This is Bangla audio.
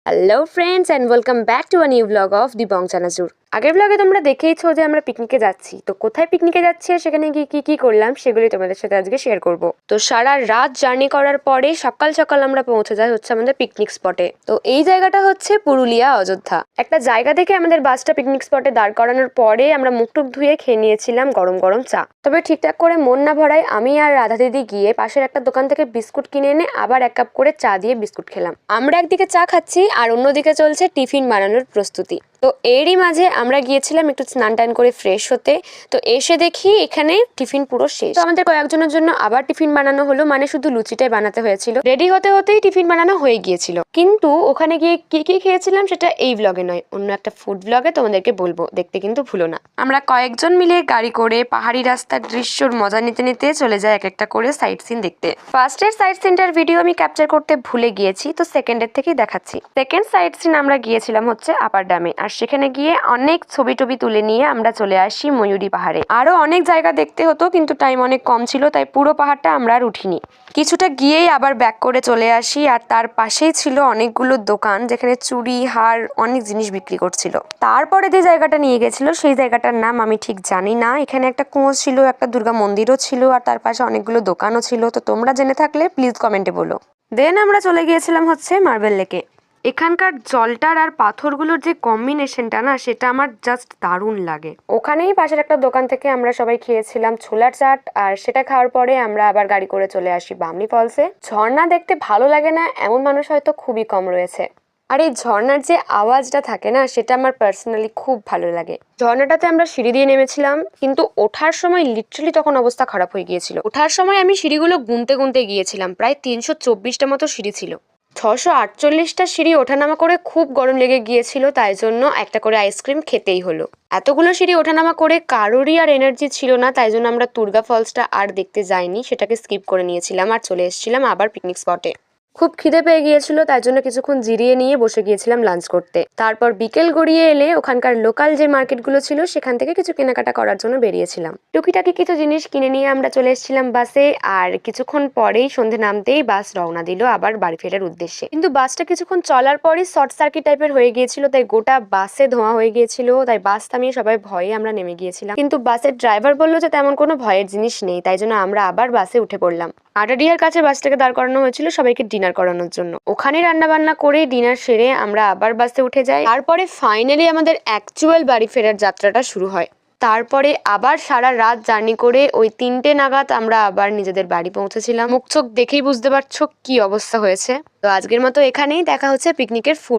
Hello friends and welcome back to a new vlog of the Bong Chanachur. আগের ব্লগে তোমরা দেখেইছো যে আমরা পিকনিকে যাচ্ছি। তো কোথায় পিকনিকে যাচ্ছি আর সেখানে গিয়ে কি করলাম সেগুলি তোমাদের সাথে আজকে শেয়ার করব। তো সারা রাত জার্নি করার পরে সকাল সকাল আমরা পৌঁছে যাই হচ্ছে আমাদের পিকনিক স্পটে। তো এই জায়গাটা হচ্ছে পুরুলিয়া অযোধ্যা। একটা জায়গা থেকে আমাদের বাসটা পিকনিক স্পটে দাঁড় করানোর পরে আমরা মুখটুক ধুয়ে খেয়ে নিয়েছিলাম গরম গরম চা। তবে ঠিকঠাক করে মন না ভরায় আমি আর রাধা দিদি গিয়ে পাশের একটা দোকান থেকে বিস্কুট কিনে এনে আবার এক কাপ করে চা দিয়ে বিস্কুট খেলাম। আমরা একদিকে চা খাচ্ছি আর অন্যদিকে চলছে টিফিন বানানোর প্রস্তুতি। তো এরই মাঝে আমরা গিয়েছিলাম একটু স্নান টান করে ফ্রেশ হতে। তো এসে দেখি এখানে টিফিন পুরো শেষ। তো আমাদের কয়েকজনের জন্য আবার টিফিন বানানো হলো, মানে শুধু লুচিটাই বানাতে হয়েছিল। রেডি হতে হতেই টিফিন বানানো হয়ে গিয়েছিল, কিন্তু ওখানে গিয়ে কি খেয়েছিলাম সেটা এই ব্লগে নয়, অন্য একটা ফুড ব্লগে তোমাদেরকে বলবো, দেখতে কিন্তু ভুলো না। আমরা কয়েকজন মিলে গাড়ি করে পাহাড়ি রাস্তার দৃশ্যর মজা নিতে নিতে চলে যায় এক একটা করে সাইট সিন দেখতে। ফার্স্টের সাইট সিনটার ভিডিও আমি ক্যাপচার করতে ভুলে গিয়েছি, তো সেকেন্ডের থেকেই দেখাচ্ছি। সেকেন্ড সাইট সিন আমরা গিয়েছিলাম হচ্ছে আপার ড্যামে, আর সেখানে গিয়ে অনেক ছবি টবি তুলে নিয়ে আমরা চলে আসি ময়ূরী পাহাড়ে। আরো অনেক জায়গা দেখতে হতো কিন্তু টাইম অনেক কম ছিল, তাই পুরো পাহাড়টা আমরা আর উঠিনি। কিছুটা গিয়েই আবার ব্যাক করে চলে আসি, আর তার পাশেই ছিল অনেকগুলো দোকান যেখানে চুড়ি হার অনেক জিনিস বিক্রি করছিল। তারপরে যে জায়গাটা নিয়ে গেছিল সেই জায়গাটার নাম আমি ঠিক জানি না। এখানে একটা কুঁয়ো ছিল, একটা দুর্গা মন্দিরও ছিল, আর তার পাশে অনেকগুলো দোকানও ছিল। তো তোমরা জেনে থাকলে প্লিজ কমেন্টে বলো। দেন আমরা চলে গিয়েছিলাম হচ্ছে মার্বেল লেকে। এখানকার জলটার আর পাথরগুলোর যে কম্বিনেশনটা না, সেটা আমার জাস্ট দারুণ লাগে। ওখানেই পাশের একটা দোকান থেকে আমরা সবাই খেয়েছিলাম ছোলার চাট, আর সেটা খাওয়ার পরে আমরা আবার গাড়ি করে চলে আসি বামনি ফলসে। ঝর্ণা দেখতে ভালো লাগে না এমন মানুষ হয়তো খুবই কম রয়েছে, আর এই ঝর্ণার যে আওয়াজটা থাকে না, সেটা আমার পার্সোনালি খুব ভালো লাগে। ঝর্ণাটাতে আমরা সিঁড়ি দিয়ে নেমেছিলাম, কিন্তু ওঠার সময় লিটারালি তখন অবস্থা খারাপ হয়ে গিয়েছিল। ওঠার সময় আমি সিঁড়িগুলো গুনতে গুনতে গিয়েছিলাম, প্রায় 324টা মতো সিঁড়ি ছিল। 648টা সিঁড়ি ওঠানামা করে খুব গরম লেগে গিয়েছিল, তাই জন্য একটা করে আইসক্রিম খেতেই হলো। এতগুলো সিঁড়ি ওঠানামা করে কারোরই আর এনার্জি ছিল না, তাই জন্য আমরা তুর্গা ফলসটা আর দেখতে যাইনি, সেটাকে স্কিপ করে নিয়েছিলাম আর চলে এসেছিলাম আবার পিকনিক স্পটে। খুব খিদে পেয়ে গিয়েছিল, তাই জন্য কিছুক্ষণ জিরিয়ে নিয়ে বসে গিয়েছিলাম লাঞ্চ করতে। তারপর বিকেল গড়িয়ে এলে ওখানকার লোকাল যে মার্কেটগুলো ছিল সেখান থেকে কিছু কেনাকাটা করার জন্য বেরিয়েছিলাম। টুকিটাকি কিছু জিনিস কিনে নিয়ে আমরা চলে এসেছিলাম বাসে, আর কিছুক্ষণ পরেই সন্ধে নামতেই বাস রওনা দিল আবার বাড়ি ফেরার উদ্দেশ্যে। কিন্তু বাসটা কিছুক্ষণ চলার পরই শর্ট সার্কিট টাইপের হয়ে গিয়েছিল, তাই গোটা বাসে ধোঁয়া হয়ে গিয়েছিল। তাই বাস থামিয়ে সবাই ভয়ে আমরা নেমে গিয়েছিলাম, কিন্তু বাসের ড্রাইভার বললো যে তেমন কোনো ভয়ের জিনিস নেই, তাই জন্য আমরা আবার বাসে উঠে পড়লাম। আটাডিয়ার কাছে বাসটাকে দাঁড় করানো হয়েছিল সবাইকে ডিনার করানোর জন্য। ওখানে রান্না বান্না করে ডিনার সেরে আমরা আবার বাসে উঠে যাই। তারপরে ফাইনালি আমাদের অ্যাকচুয়াল বাড়ি ফেরার যাত্রাটা শুরু হয়। তারপরে আবার সারা রাত জার্নি করে ওই 3টে নাগাদ আমরা আবার নিজেদের বাড়ি পৌঁছেছিলাম। মুখ চোখ দেখেই বুঝতে পারছো কি অবস্থা হয়েছে। তো আজকের মতো এখানেই, দেখা হচ্ছে পিকনিকের ফুড